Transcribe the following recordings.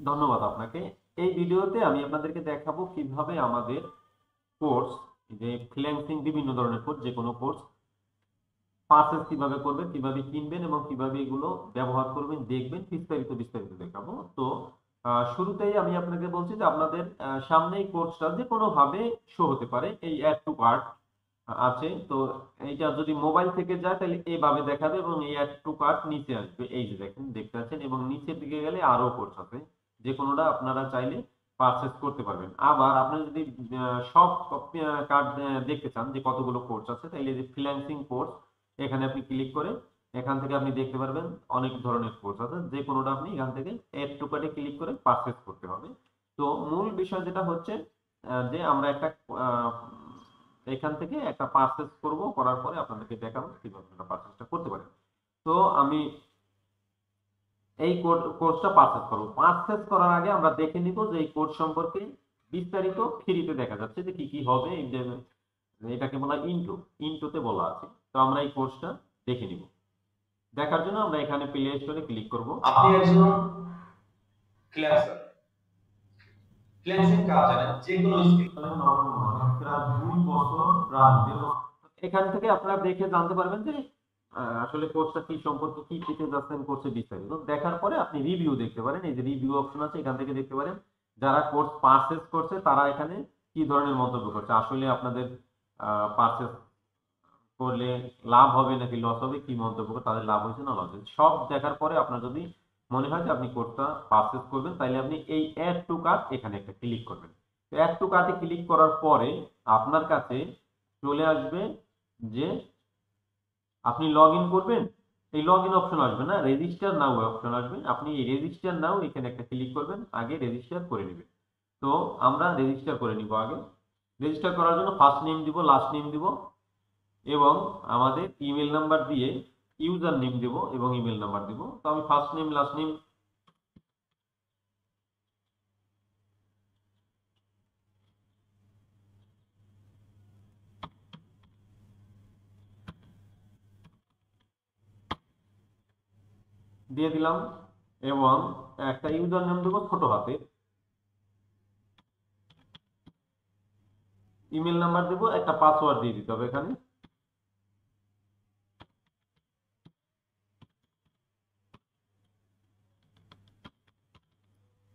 ধন্যবাদ আপনাকে। এই ভিডিওতে আমি আপনাদেরকে দেখাবো কিভাবে আমাদের কোর্স, যে ফ্রিল্যান্সিং বিভিন্ন ধরনের কোর্স, যে কোনো কোর্স পারচেজ কিভাবে করবেন, কিভাবে কিনবেন এবং কিভাবে এগুলো ব্যবহার করবেন, দেখবেন, বিস্তারিত বিস্তারিত দেখাবো। তো শুরুতেই আমি আপনাকে বলছি যে আপনাদের সামনে এই কোর্সটা যে কোনো ভাবে শো হতে পারে। এই অ্যাড টু কার্ট আছে, তো এইটা যদি মোবাইল থেকে যায় তাহলে এইভাবে দেখাবে এবং এই অ্যাড টু কার্ট নিচে আসবে। এই যে দেখেন, দেখতে পাচ্ছেন, এবং নিচের দিকে গেলে আরো কোর্স আছে, যে কোনোটা আপনারা চাইলে পারচেজ করতে পারবেন। আবার আপনি যদি সব কার্ড দেখতে চান যে কতগুলো কোর্স আছে, তাহলে এই যে ফ্রিল্যান্সিং কোর্স, এখানে আপনি ক্লিক করে এখান থেকে আপনি দেখতে পারবেন অনেক ধরনের কোর্স আছে, যে কোনোটা আপনি এখান থেকে এড টু কার্টে ক্লিক করে পারচেজ করতে হবে। তো মূল বিষয় যেটা হচ্ছে যে আমরা একটা আহ, এখান থেকে একটা পারচেজ করব, করার পরে আপনাদেরকে দেখাবো কিভাবে আপনারা পারচেজটা করতে পারেন। তো আমি এই কোর্সটা পারচেজ করব। পারচেজ করার আগে আমরা দেখে নিব যে এই কোর্স সম্পর্কে বিস্তারিত ফ্রিতে দেখা যাচ্ছে যে কি কি হবে। এই যে এটাকে বলা হয় ইন্টুতে বলা আছে। তো আমরা এই কোর্সটা দেখে নিব। দেখার জন্য আমরা এখানে প্লে স্টোরে ক্লিক করব। আপনি একজন ফ্রিল্যান্সার, ফ্রিল্যান্সিং কাজ জানেন, যে কোনো স্কিল। প্রায় 2 বছর রানিং, এবং এখান থেকে আপনারা দেখে জানতে পারবেন যে আসলে কোর্সটা কি সম্পর্কে, কি পেতে যাচ্ছেন, কোর্সে বিস্তারিত দেখার পরে আপনি রিভিউ দেখতে পারেন। এই যে রিভিউ অপশন আছে, এখান থেকে দেখতে পারেন যারা কোর্স পারচেজ করছে তারা এখানে কি ধরনের মন্তব্য করছে, আসলে আপনাদের পারচেজ করলে লাভ হবে নাকি লস হবে, কি মন্তব্য করে তাদের লাভ হয়েছে না লস হয়েছে, সব দেখার পরে আপনার যদি মনে হয় যে আপনি কোর্সটা পারচেজ করবেন, তাহলে আপনি এই অ্যাড টু কার্ট এখানে একটা ক্লিক করবেন। অ্যাড টু কার্টে ক্লিক করার পরে আপনার কাছে চলে আসবে যে আপনি লগ ইন করবেন। এই লগ ইন অপশন আসবে না, রেজিস্টার নাও অপশন আসবে। আপনি এই রেজিস্টার নাও এখানে একটা ক্লিক করবেন, আগে রেজিস্টার করে নেবেন। তো আমরা রেজিস্টার করে নিব আগে। রেজিস্টার করার জন্য ফার্স্ট নেম দিব, লাস্ট নেম দিব, এবং আমাদের ইমেল নাম্বার দিয়ে ইউজার নেম দেব এবং ইমেল নাম্বার দিব। তো আমি ফার্স্ট নেম লাস্ট নেম দিয়ে দিলাম, এবং একটা ইউজার নেম দেবো ছোট হাতে, ইমেল নাম্বার দেবো, একটা পাসওয়ার্ড দিয়ে দিতে হবে এখানে।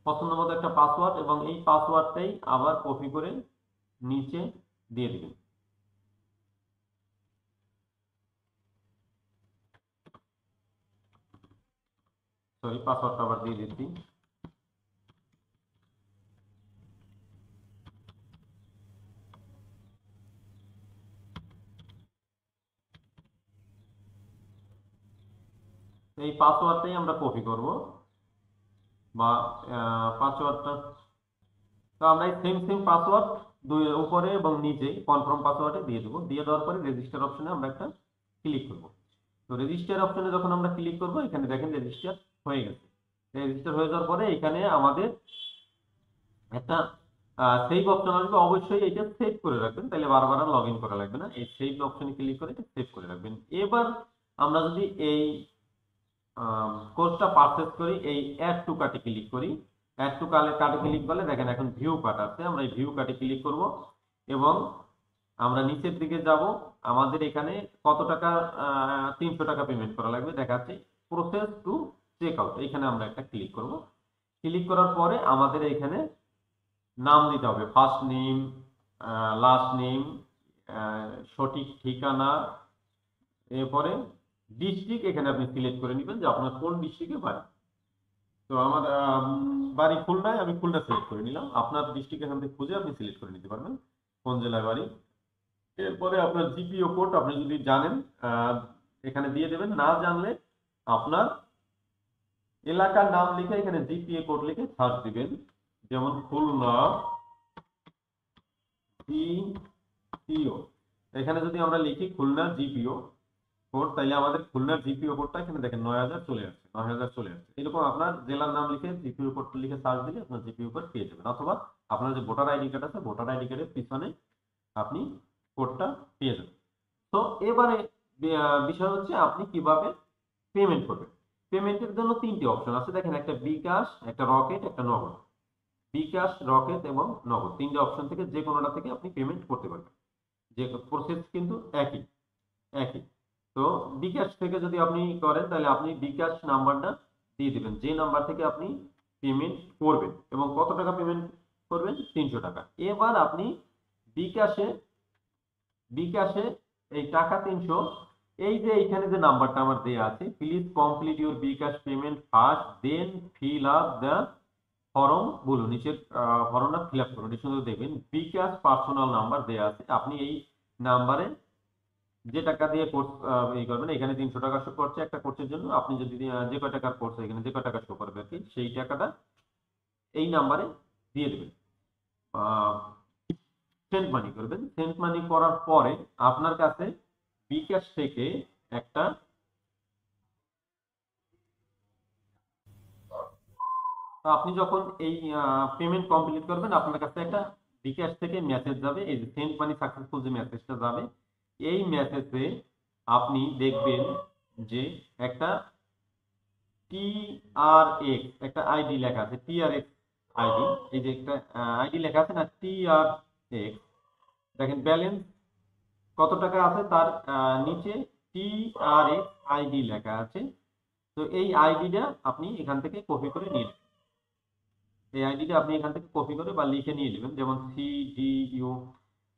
পছন্দ মতো একটা পাসওয়ার্ড, এবং এই পাসওয়ার্ডটাই আবার কপি করে নিচে দিয়ে দিবেন। সরি, পাসওয়ার্ডটা আবার দিয়ে দিচ্ছি। এই পাসওয়ার্ডটাই আমরা কপি করব, বা পাসওয়ার্ডটা, তো আমরা এই সেম সেম পাসওয়ার্ড দুই উপরে এবং নিচে কনফার্ম পাসওয়ার্ডে দিয়ে দেবো। দিয়ে দেওয়ার পরে রেজিস্টার অপশনে আমরা একটা ক্লিক করব। তো রেজিস্টার অপশনে যখন আমরা ক্লিক করব, এখানে দেখেন রেজিস্টার হয়ে গেছে। রেজিস্টার হয়ে যাওয়ার পরে এখানে আমাদের একটা সেভ অপশন আসবে। অবশ্যই এটা সেভ করে রাখবেন, তাহলে বারবার আর লগ ইন করা লাগবে না। এই সেভ অপশনে ক্লিক করে এটা সেভ করে রাখবেন। এবার আমরা যদি এই কোর্সটা পারচেজ করি, এই অ্যাড টু কার্টে ক্লিক করি। অ্যাড টু কার্টে ক্লিক করলে দেখেন এখন ভিউ কার্ট আছে, আমরা এই ভিউ কার্টে ক্লিক করব, এবং আমরা নিচের দিকে যাব। আমাদের এখানে কত টাকা, 300 টাকা পেমেন্ট করা লাগবে দেখাচ্ছে। প্রসেস টু চেক আউট, এখানে আমরা একটা ক্লিক করব। ক্লিক করার পরে আমাদের এখানে নাম দিতে হবে, ফার্স্ট নেম, লাস্ট নেম, সঠিক ঠিকানা, এরপরে ডিস্ট্রিক্ট এখানে আপনি সিলেক্ট করে নেবেন যে আপনার কোন ডিস্ট্রিক্টে বাড়ি। তো আমার বাড়ি খুলনায়, আমি খুলনা সিলেক্ট করে নিলাম। আপনার ডিস্ট্রিক্ট এখান থেকে খুঁজে আপনি সিলেক্ট করে নিতে পারবেন কোন জেলায় বাড়ি। এরপরে আপনার জিপিও কোড আপনি যদি জানেন এখানে দিয়ে দেবেন, না জানলে আপনার এলাকার নাম লিখে এখানে জিপিএ কোড লিখে সার্চ দিবেন। যেমন খুলনা জিপিও, এখানে যদি আমরা লিখি খুলনা জিপিও কোড, তাইলে আমাদের খুলনার জিপিও কোডটা এখানে দেখেন 9000 চলে আসছে, 9000 চলে আসছে। এরকম আপনার জেলার নাম লিখে জিপিও কোড লিখে সার্চ দিলে আপনার জিপিও কোড পেয়ে যাবেন, অথবা আপনার যে ভোটার আইডি কার্ড আছে, ভোটার আইডি কার্ডের পিছনে আপনি কোডটা পেয়ে যাবেন। তো এবারে বিষয় হচ্ছে আপনি কিভাবে পেমেন্ট করবেন। পেমেন্টের জন্য তিনটি অপশন আছে, দেখেন একটা বিকাশ, একটা রকেট, একটা নগদ। বিকাশ, রকেট এবং নগদ, তিনটে অপশন থেকে যে কোনোটা থেকে আপনি পেমেন্ট করতে পারবেন। যে প্রসেস কিন্তু একই একই। তো বিকাশ থেকে যদি আপনি করেন তাহলে আপনি বিকাশ নাম্বারটা দিয়ে দিবেন, যে নাম্বার থেকে আপনি পেমেন্ট করবেন, এবং কত টাকা পেমেন্ট করবেন, 300 টাকা। এবার আপনি বিকাশে বিকাশে এই টাকা 300, এই যে এইখানে যে নাম্বারটা আমার দেয়া আছে, please complete your bKash payment first then fill up the form, বলুন নিচের ফর্মটা ফিল আপ করুন। এই সুন্দর দেখবেন বিকাশ পার্সোনাল নাম্বার দেয়া আছে, আপনি এই নাম্বারে যে টাকা দিয়ে কোর্স এই করবেন, এখানে 300 টাকা শো করছে একটা কোর্সের জন্য, আপনি যদি যে কয় টাকার কোর্স এখানে যে কয় টাকা শো করবে আর কি, সেই টাকাটা এই নাম্বারে দিয়ে দেবেন। সেন্ড মানি করবেন। সেন্ড মানি করার পরে আপনার কাছে বিকাশ থেকে একটা তো আপনি যখন এই পেমেন্ট কমপ্লিট করবেন, আপনার কাছে একটা বিকাশ থেকে মেসেজ যাবে, এই যে সেন্ড মানি সাকসেসফুল যে মেসেজটা যাবে, এই মেসেজে আপনি দেখবেন যে একটা TRX একটা আইডি লেখা আছে, TRX আইডি, এই যে একটা আইডি লেখা আছে না, TRX, দেখেন ব্যালেন্স কত টাকা আছে তার নিচে TRX আইডি লেখা আছে। তো এই আইডিটা আপনি এখান থেকে কপি করে নিয়ে নেবেন। এই আইডিটা আপনি এখান থেকে কপি করে বা লিখে নিয়ে নেবেন, যেমন CDU,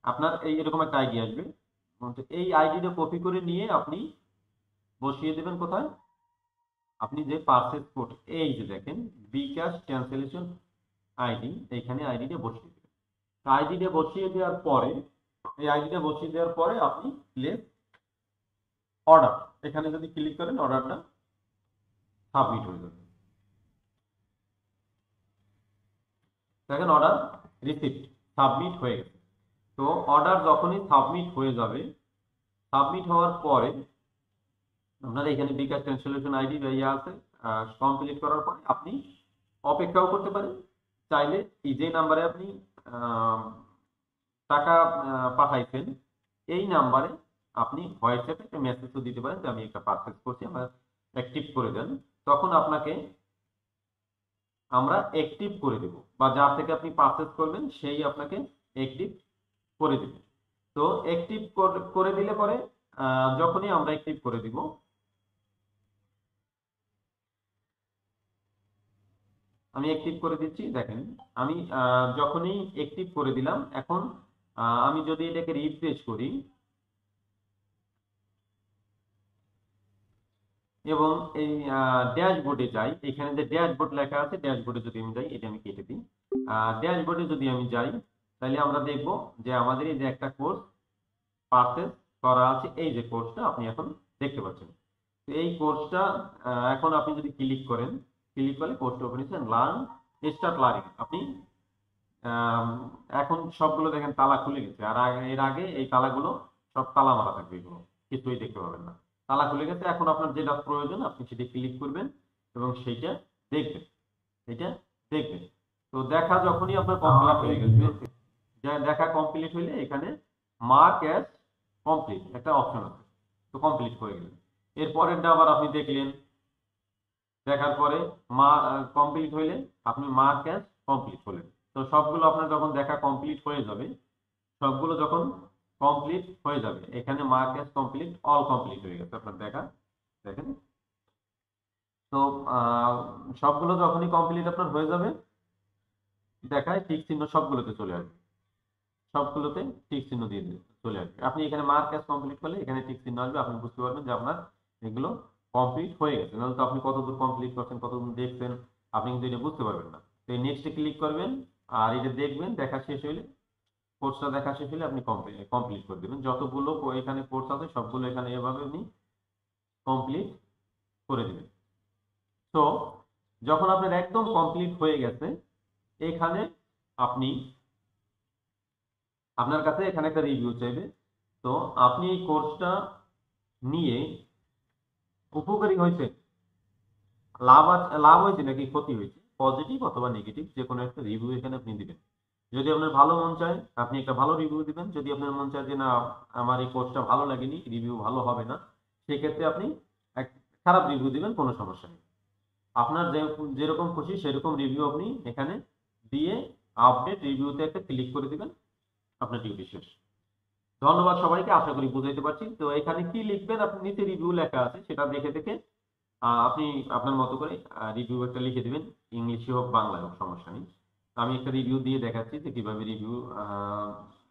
আপনার এই এরকম একটা আইডি আসবে। তো এই আইডিটা কপি করে নিয়ে আপনি বসিয়ে দেবেন কোথায়, আপনি যে পারচেজ কোড, এই যে দেখেন বিকাশ ক্যান্সেলেশন আইডি, এইখানে আইডিটা বসিয়ে দেবেন। আইডিটা বসিয়ে দেওয়ার পরে এই আইডিটা বসিয়ে দেওয়ার পরে আপনি প্লেস অর্ডার, এখানে যদি ক্লিক করেন অর্ডারটা সাবমিট হয়ে যাবে। দেখেন অর্ডার রিসিপ্ট সাবমিট হয়ে গেছে। তো অর্ডার যখনই সাবমিট হয়ে যাবে, সাবমিট হওয়ার পরে আপনারা এখানে বিকাশ ক্যান্সেলেশন আইডি ইয়ে আছে, কমপ্লিট করার পরে আপনি অপেক্ষাও করতে পারেন, চাইলে এই যে নাম্বারে আপনি আহ, টাকা পাঠাইছেন, এই নাম্বারে আপনি হোয়াটসঅ্যাপে একটা মেসেজও দিতে পারেন যে আমি একটা পারচেজ করছি, আমার অ্যাক্টিভ করে দেন। তখন আপনাকে আমরা অ্যাক্টিভ করে দেব, বা যার থেকে আপনি পারচেজ করবেন সেই আপনাকে অ্যাক্টিভ করে দেবে। তো অ্যাক্টিভ করে দিলে পরে যখনই আমরা অ্যাক্টিভ করে দিব, আমি অ্যাক্টিভ করে দিচ্ছি, দেখেন আমি যখনই অ্যাক্টিভ করে দিলাম, এখন আমি যদি এটাকে রিফ্রেশ করি এবং এই ড্যাশবোর্ডে যাই, এখানে যে ড্যাশবোর্ড লেখা আছে, ড্যাশবোর্ডে যদি আমি যাই, এটা আমি কেটে দিই। ড্যাশবোর্ডে যদি আমি যাই, তাহলে আমরা দেখব যে আমাদের এই যে একটা কোর্স পারচেজ করা আছে, এই যে কোর্সটা আপনি এখন দেখতে পাচ্ছেন। তো এই কোর্সটা এখন আপনি যদি ক্লিক করেন, ক্লিক করলে কোর্সটা ওপেন হচ্ছে, লার্ন স্টার্ট লার্নিং। আপনি এখন সবগুলো দেখেন তালা খুলে গেছে, আর এর আগে এই তালাগুলো সব তালা মারা থাকবে, এগুলো কিছুই দেখতে পাবেন না, তালা খুলে গেছে। এখন আপনার যেটা প্রয়োজন আপনি সেটা ক্লিক করবেন এবং সেইটা দেখবেন, এটা দেখবেন। তো দেখা যখনই আপনার কমপ্লিট হয়ে গেছে, দেখা কমপ্লিট হইলে এখানে মার্ক অ্যাজ কমপ্লিট একটা অপশন আছে, তো কমপ্লিট হয়ে গেল। এরপরেরটা আবার আপনি দেখলেন, দেখার পরে কমপ্লিট হইলে আপনি মার্ক অ্যাজ কমপ্লিট হলেন। তো সবগুলো আপনার যখন দেখা কমপ্লিট হয়ে যাবে, সবগুলো যখন কমপ্লিট হয়ে যাবে, এখানে mark as complete, all complete হয়ে গেছে আপনার দেখা, দেখেন। তো সবগুলো যখনই কমপ্লিট আপনার হয়ে যাবে, দেখায় টিক চিহ্ন সবগুলোতে চলে আসবে, সবগুলোতে টিক চিহ্ন দিয়ে চলে আসবে। আপনি এখানে মার্ক অ্যাজ কমপ্লিট করলে এখানে টিক চিহ্ন আসবে, আপনি বুঝতে পারবেন যে আপনার এগুলো কমপ্লিট হয়ে গেছে। নাহলে তো আপনি কতদূর কমপ্লিট করছেন, কতদূর দেখছেন, আপনি কিন্তু এটা বুঝতে পারবেন না। তো এই নেক্সটে ক্লিক করবেন, আর এটা দেখবেন, দেখা শেষ হইলে, কোর্সটা দেখা শেষ হলে আপনি কমপ্লিট করে দেবেন। যতগুলো এখানে কোর্স আছে সবগুলো এখানে এভাবে আপনি কমপ্লিট করে দেবেন। তো যখন আপনার একদম কমপ্লিট হয়ে গেছে, এখানে আপনি আপনার কাছে এখানে একটা রিভিউ চাইবে। তো আপনি এই কোর্সটা নিয়ে উপকারী হয়েছে, লাভ হয়েছে নাকি ক্ষতি হয়েছে, পজিটিভ অথবা নেগেটিভ, যে কোনো একটা রিভিউ এখানে আপনি দিবেন। যদি আপনার ভালো মন চায় আপনি একটা ভালো রিভিউ দিবেন, যদি আপনার মন চায় যে না আমার এই কোর্সটা ভালো লাগেনি, রিভিউ ভালো হবে না, সেক্ষেত্রে আপনি এক খারাপ রিভিউ দিবেন, কোনো সমস্যা নেই। আপনার যেরকম খুশি সেরকম রিভিউ আপনি এখানে দিয়ে আপডেট রিভিউতে একটা ক্লিক করে দিবেন, আপনার ডিউটি শেষ। ধন্যবাদ সবাইকে, আশা করি বুঝাইতে পারছি। তো এখানে কি লিখবেন, আপনি নিচে রিভিউ লেখা আছে সেটা দেখে দেখে আপনি আপনার মতো করে রিভিউ একটা লিখে দিবেন, ইংলিশে হোক বাংলায় হোক, সমস্যা নেই। তো আমি একটা রিভিউ দিয়ে দেখাচ্ছি যে কিভাবে রিভিউ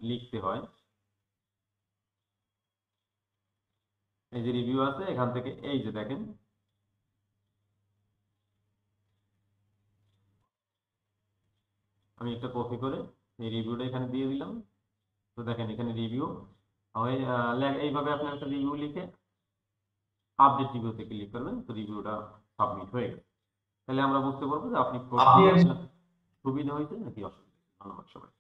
লিখতে হয়। এই যে রিভিউ আছে এখান থেকে, এই যে দেখেন, আমি একটা কপি করে এই রিভিউটা এখানে দিয়ে দিলাম। তো দেখেন এখানে রিভিউ এইভাবে আপনি একটা রিভিউ লিখে আপডেট রিভিউতে ক্লিক করবেন, তো রিভিউটা সাবমিট হয়ে গেছে। তাহলে আমরা বুঝতে পারবো যে আপনি আপনি সুবিধা হয়েছে নাকি অসুবিধা। ধন্যবাদ সবাই।